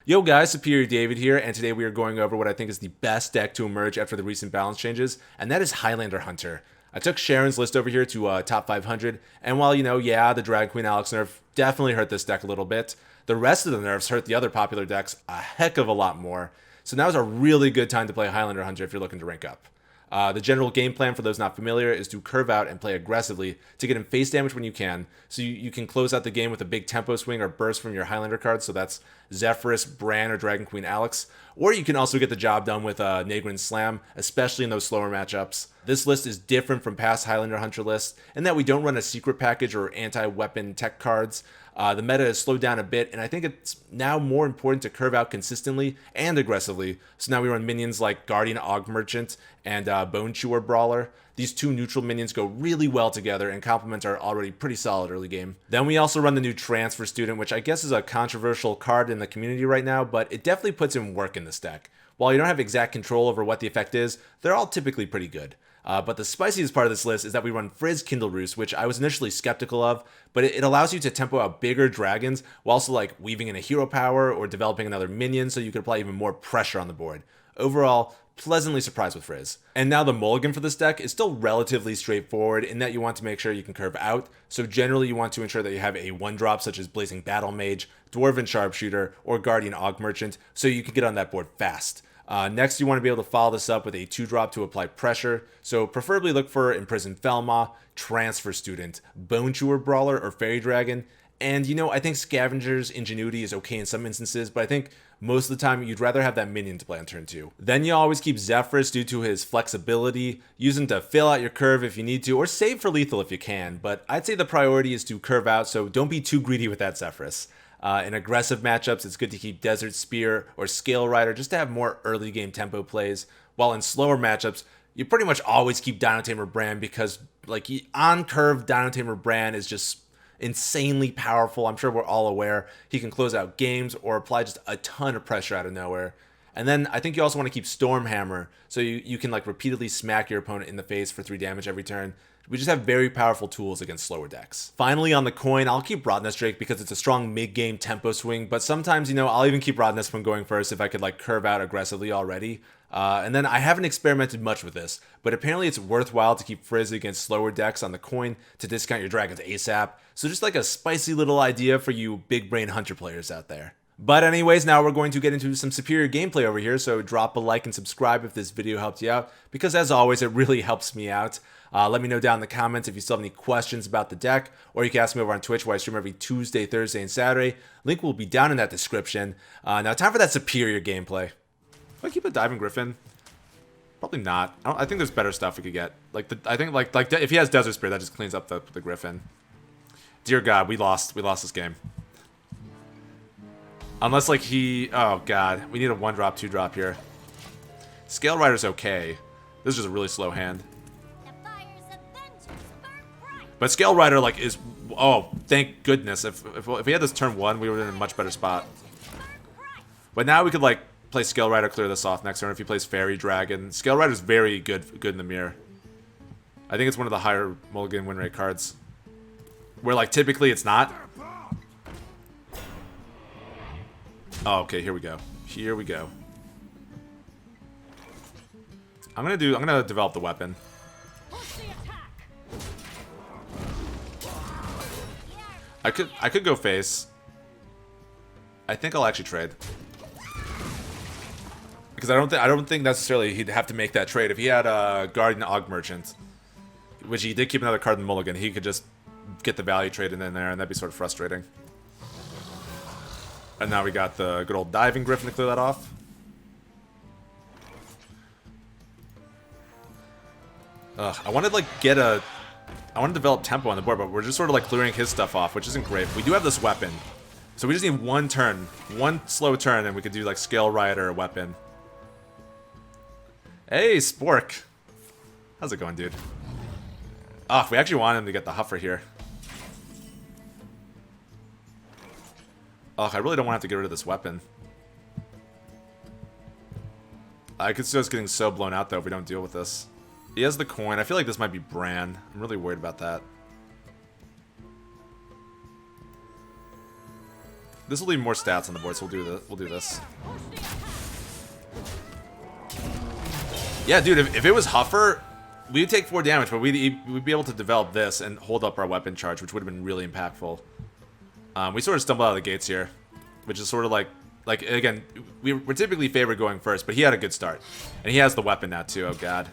Yo guys, Superior David here, and today we are going over what I think is the best deck to emerge after the recent balance changes, and that is Highlander Hunter. I took Sharon's list over here to top 500, and while, yeah, the Dragon Queen Alex nerf definitely hurt this deck a little bit, the rest of the nerfs hurt the other popular decks a heck of a lot more. So now is a really good time to play Highlander Hunter if you're looking to rank up. The general game plan for those not familiar is to curve out and play aggressively to get him face damage when you can, so you can close out the game with a big tempo swing or burst from your Highlander cards, so that's Zephyrus, Bran, or Dragon Queen Alex, or you can also get the job done with Nagrin Slam, especially in those slower matchups. This list is different from past Highlander Hunter lists in that we don't run a secret package or anti-weapon tech cards. The meta has slowed down a bit, and I think it's now more important to curve out consistently and aggressively. So now we run minions like Guardian Og Merchant and Bone Chewer Brawler. These two neutral minions go really well together and complement our already pretty solid early game. Then we also run the new Transfer Student, which I guess is a controversial card in the community right now, but it definitely puts in work in this deck. While you don't have exact control over what the effect is, they're all typically pretty good. But the spiciest part of this list is that we run Frizz Kindle Roost, which I was initially skeptical of, but it allows you to tempo out bigger dragons while also like weaving in a hero power or developing another minion so you can apply even more pressure on the board. Overall, pleasantly surprised with Frizz. And now the mulligan for this deck is still relatively straightforward in that you want to make sure you can curve out, so generally you want to ensure that you have a 1-drop such as Blazing Battle Mage, Dwarven Sharpshooter, or Guardian Og Merchant so you can get on that board fast. Next, you want to be able to follow this up with a 2-drop to apply pressure, so preferably look for Imprisoned Felmaw, Transfer Student, Bone Chewer Brawler, or Fairy Dragon. And I think Scavenger's Ingenuity is okay in some instances, but I think most of the time you'd rather have that minion to play on turn 2. Then you always keep Zephyrus due to his flexibility, use him to fill out your curve if you need to, or save for lethal if you can, but I'd say the priority is to curve out, so don't be too greedy with that Zephyrus. In aggressive matchups, it's good to keep Desert Spear or Scale Rider just to have more early game tempo plays, while in slower matchups, you pretty much always keep Dino Tamer Bran because on curve Dino Tamer Bran is just insanely powerful. I'm sure we're all aware. He can close out games or apply just a ton of pressure out of nowhere. And then I think you also want to keep Stormhammer so you can repeatedly smack your opponent in the face for 3 damage every turn. We just have very powerful tools against slower decks. Finally, on the coin, I'll keep Rotnest Drake because it's a strong mid-game tempo swing, but sometimes, I'll even keep Rotnest from going first if I could curve out aggressively already. And then I haven't experimented much with this, but apparently it's worthwhile to keep Frizz against slower decks on the coin to discount your dragons ASAP. So just a spicy little idea for you big brain hunter players out there. But anyways, now we're going to get into some superior gameplay over here, so drop a like and subscribe if this video helped you out, because as always, it really helps me out. Let me know down in the comments if you still have any questions about the deck, or you can ask me over on Twitch where I stream every Tuesday, Thursday, and Saturday. Link will be down in that description. Now time for that superior gameplay. Do I keep a Diving Griffin? Probably not. I think there's better stuff we could get. I think if he has Desert Spear, that just cleans up the Griffin. Dear God, we lost this game. Unless oh God, we need a 1-drop, 2-drop here. Scale Rider's okay. This is just a really slow hand. But Scale Rider is, oh, thank goodness. If we had this turn 1, we were in a much better spot. But now we could play Scale Rider, clear this off next turn if he plays Fairy Dragon. Scale Rider's very good in the mirror. I think it's one of the higher mulligan win rate cards. Where typically it's not. Oh, okay, here we go. Here we go. I'm gonna develop the weapon. I could go face. I think I'll actually trade. Because I don't think necessarily he'd have to make that trade. If he had a Guardian Og Merchant, which he did keep another card in the mulligan, he could just get the value trade in there, and that'd be sort of frustrating. And now we got the good old Diving Griffin to clear that off. I wanted I want to develop tempo on the board, but we're just sort of clearing his stuff off, which isn't great. We do have this weapon, so we just need one slow turn, and we could do Scale Rider or weapon. Hey, Spork. How's it going, dude? We actually want him to get the Huffer here. I really don't want to have to get rid of this weapon. I could see us getting so blown out, though, if we don't deal with this. He has the coin. I feel like this might be Bran. I'm really worried about that. This will leave more stats on the board, so we'll do this. Yeah, dude, if it was Huffer, we'd take 4 damage, but we'd be able to develop this and hold up our weapon charge, which would have been really impactful. We sort of stumbled out of the gates here, which is sort of like again, we're typically favored going first, but he had a good start. And he has the weapon now, too. Oh, God.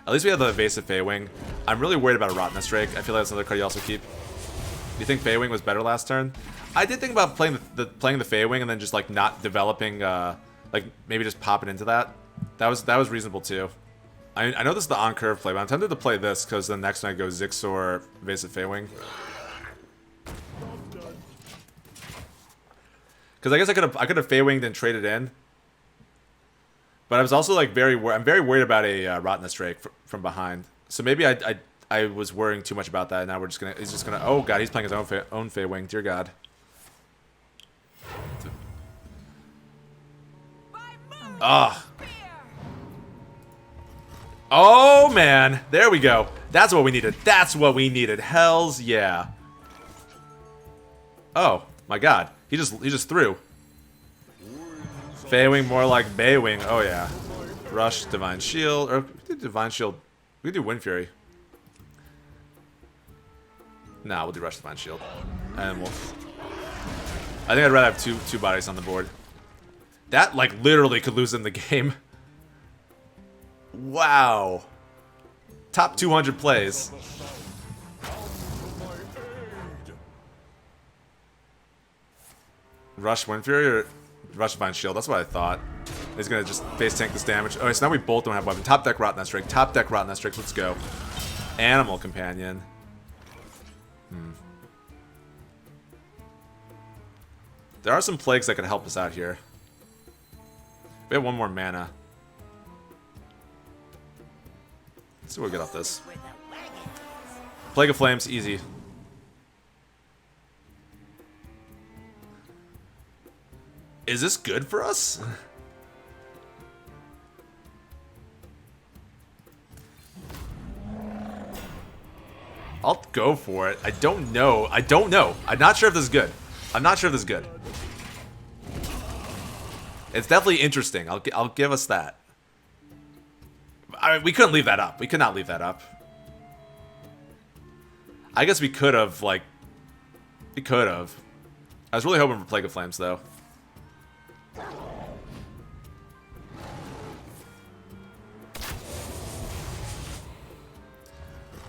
At least we have the evasive Feywing. I'm really worried about a Rottenness Drake. I feel like that's another card you also keep. Do you think Feywing was better last turn? I did think about playing the Feywing and then just, like, not developing, like, maybe just popping into that. That was reasonable, too. I know this is the on-curve play, but I'm tempted to play this because the next night goes Zix or evasive Feywing. Because I guess I could have Feywinged and traded in. But I was also like I'm very worried about a Rottenness Drake from behind. So maybe I was worrying too much about that. And now he's just gonna. Oh God, he's playing his own Feywing. Dear God. Ah. Oh man, there we go. That's what we needed. That's what we needed. Hells yeah. Oh my God, he just threw. Feywing more like Baywing. Oh yeah. Rush, Divine Shield, or we do Divine Shield. We can do Wind Fury. Nah, we'll do Rush, Divine Shield, and we'll. I think I'd rather have two bodies on the board. That like literally could lose in the game. Wow. Top 200 plays. Rush Wind Fury or Rush Divine Shield? That's what I thought. He's gonna just face tank this damage. Okay, so now we both don't have weapon. Top deck Rottenness Drake. Top deck Rottenness Drake. Let's go. Animal Companion. There are some plagues that could help us out here. We have one more mana. Let's see what we get off this. Plague of Flames, easy. Is this good for us? I'll go for it. I don't know. I don't know. I'm not sure if this is good. I'm not sure if this is good. It's definitely interesting. I'll give us that. I mean, we couldn't leave that up. We could not leave that up. I guess we could have, like... We could have. I was really hoping for Plague of Flames, though.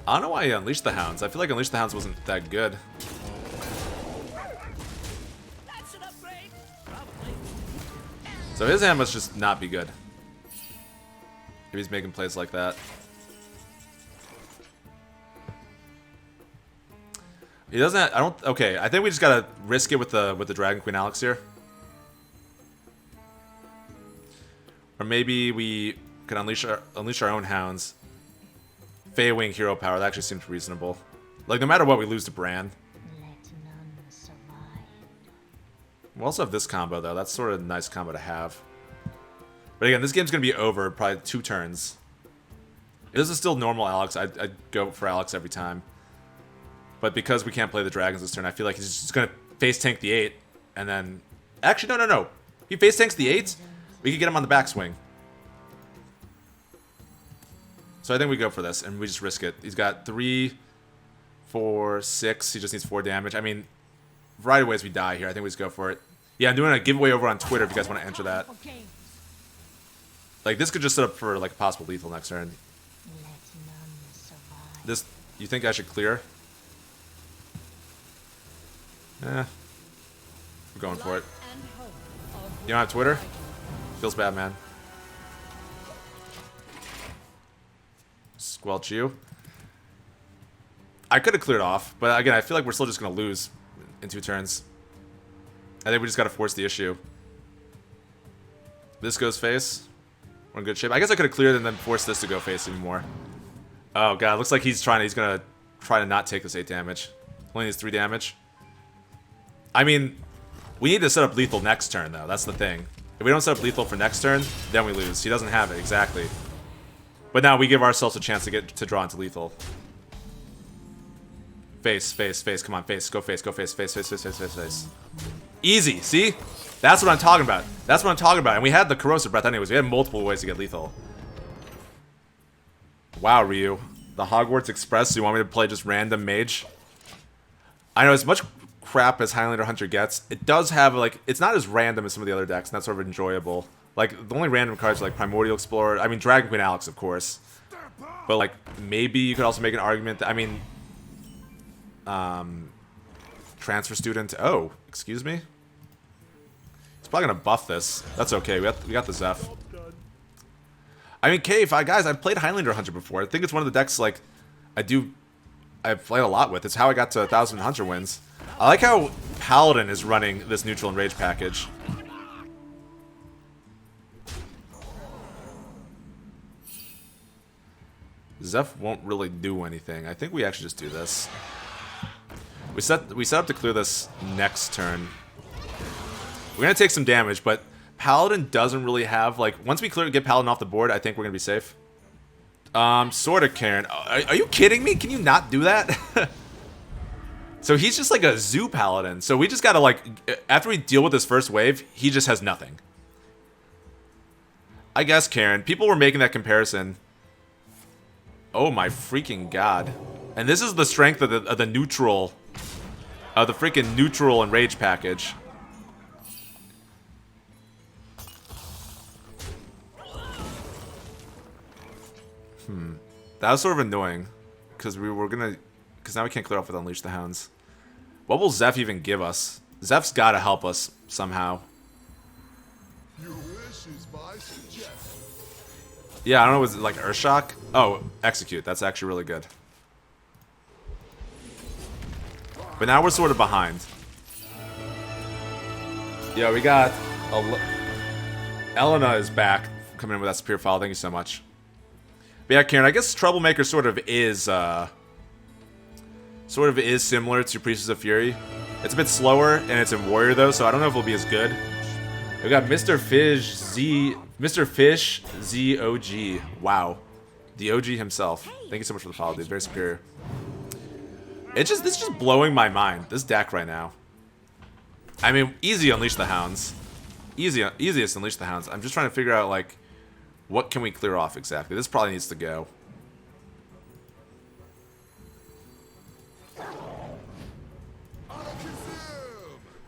I don't know why he Unleashed the Hounds. I feel like Unleashed the Hounds wasn't that good. So his hand must just not be good. If he's making plays like that. He doesn't have, I don't, okay, I think we just gotta risk it with the Dragon Queen Alex here. Or maybe we can unleash our own hounds. Feywing hero power, that actually seems reasonable. Like, no matter what, we lose to Bran. We also have this combo, though. That's sort of a nice combo to have. But again, this game's going to be over probably 2 turns. If this is still normal Alex, I'd go for Alex every time. But because we can't play the dragons this turn, I feel like he's just going to face tank the 8. And then... Actually, no. He face tanks the 8. We could get him on the backswing. So I think we go for this, and we just risk it. He's got 3, 4, 6. He just needs 4 damage. I mean, variety of ways we die here. I think we just go for it. Yeah, I'm doing a giveaway over on Twitter if you guys want to enter that. Like, this could just set up for, like, a possible lethal next turn. This, you think I should clear? Eh. We're going for it. You don't have Twitter? Feels bad, man. Squelch you. I could have cleared off, but again, I feel like we're still just going to lose in 2 turns. I think we just got to force the issue. This goes face. We're in good shape. I guess I could have cleared and then forced this to go face even more. Oh god, looks like he's going to try to not take this 8 damage. Only needs 3 damage. I mean, we need to set up lethal next turn, though. That's the thing. If we don't set up lethal for next turn, then we lose. He doesn't have it, exactly. But now we give ourselves a chance to draw into lethal. Face, face, face. Come on, face. Go face, go face, face, face, face, face, face, face. Easy, see? That's what I'm talking about. That's what I'm talking about. And we had the corrosive breath anyways. We had multiple ways to get lethal. Wow, Ryu. The Hogwarts Express. You want me to play just random mage? I know as much crap as Highlander Hunter gets, it does have, like, it's not as random as some of the other decks, and that's sort of enjoyable. Like, the only random cards are, like, Primordial Explorer. I mean, Dragon Queen Alex, of course. But, like, maybe you could also make an argument that, I mean... Transfer Student. Oh, excuse me? He's probably gonna buff this. That's okay, we got the Zeph. I mean, guys, I've played Highlander Hunter before. I think it's one of the decks, like, I've played a lot with. It's how I got to 1,000 Hunter wins. I like how Paladin is running this Neutral and Rage package. Zeph won't really do anything. I think we actually just do this. We set up to clear this next turn. We're gonna take some damage, but Paladin doesn't really have, like, once we get Paladin off the board, I think we're gonna be safe. Sorta, Karen. Are you kidding me? Can you not do that? So he's just like a zoo Paladin. So we just gotta, like, after we deal with this first wave, he just has nothing. I guess, Karen. People were making that comparison. Oh my freaking god. And this is the strength of the neutral, of the freaking neutral and rage package. That was sort of annoying, because because now we can't clear off with Unleash the Hounds. What will Zeph even give us? Zeph's gotta help us somehow. Your wish is my suggestion. Yeah, I don't know, was it like Earthshock? Oh, Execute, that's actually really good. But now we're sort of behind. Yeah, we got... Elena is back, coming in with that Spear File, thank you so much. But yeah, Karen, I guess Troublemaker sort of is similar to Priestess of Fury. It's a bit slower, and it's in Warrior, though, so I don't know if it'll be as good. We got Mr. Fish ZOG. Wow. The OG himself. Thank you so much for the follow, dude. Very superior. This is just blowing my mind, this deck right now. I mean, easy Unleash the Hounds. Easiest Unleash the Hounds. I'm just trying to figure out, like, what can we clear off exactly? This probably needs to go.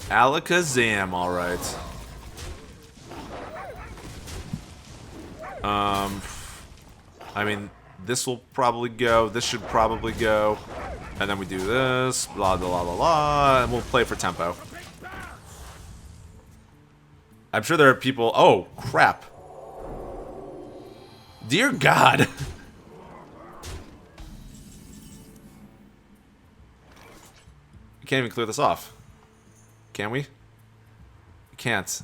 Alakazam, alright. I mean, this will probably go. This should probably go. And then we do this. Blah, blah, blah, blah, blah. And we'll play for tempo. I'm sure there are people... Oh, crap. Dear God. We can't even clear this off. Can we? We can't.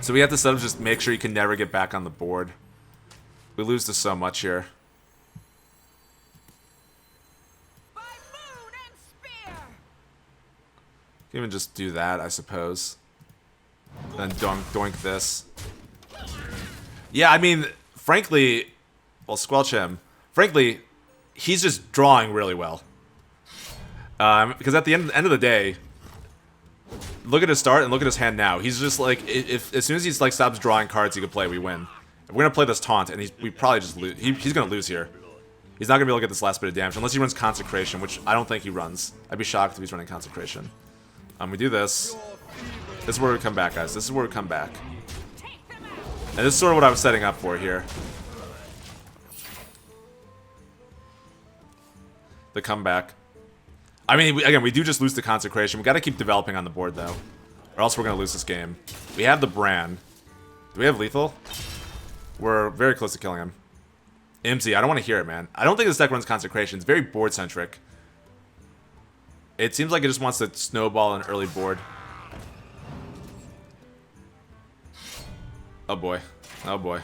So we have to set up, just make sure you can never get back on the board. We lose to so much here. Can even just do that, I suppose. Then doink this. Yeah, I mean, frankly, well, squelch him. Frankly, he's just drawing really well. Because at the end of the day, look at his start and look at his hand now. He's just like, if as soon as he's like stops drawing cards he can play, we win. If we're gonna play this taunt, and we probably just lose. He's gonna lose here. He's not gonna be able to get this last bit of damage unless he runs Consecration, which I don't think he runs. I'd be shocked if he's running Consecration. We do this. This is where we come back, guys. This is where we come back. And this is sort of what I was setting up for here. The comeback. I mean, again, we do just lose the Consecration. We got to keep developing on the board, though. Or else we're going to lose this game. We have the Bran. Do we have lethal? We're very close to killing him. Imsy, I don't want to hear it, man. I don't think this deck runs Consecration. It's very board-centric. It seems like it just wants to snowball an early board. Oh boy. Oh boy.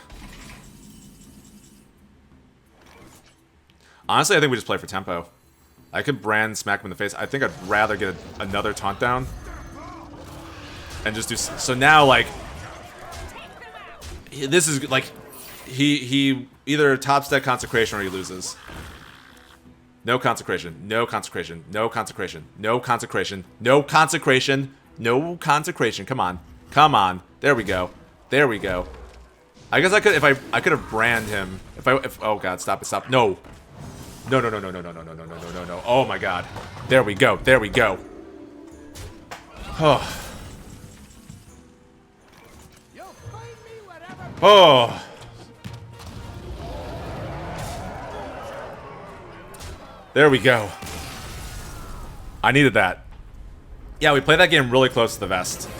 Honestly, I think we just play for tempo. I could brand smack him in the face. I think I'd rather get another taunt down. And just do... So now, like... This is, like... he either tops that consecration or he loses. No consecration. No consecration. No consecration. No consecration. No consecration. No consecration. Come on. Come on. There we go. There we go. I guess I could if I could have brand him. If oh god, stop it, stop. No. No, no, no, no, no, no, no, no, no, no, no, no, no. Oh my god. There we go. There we go. Oh. Oh. There we go. I needed that. Yeah, we played that game really close to the vest.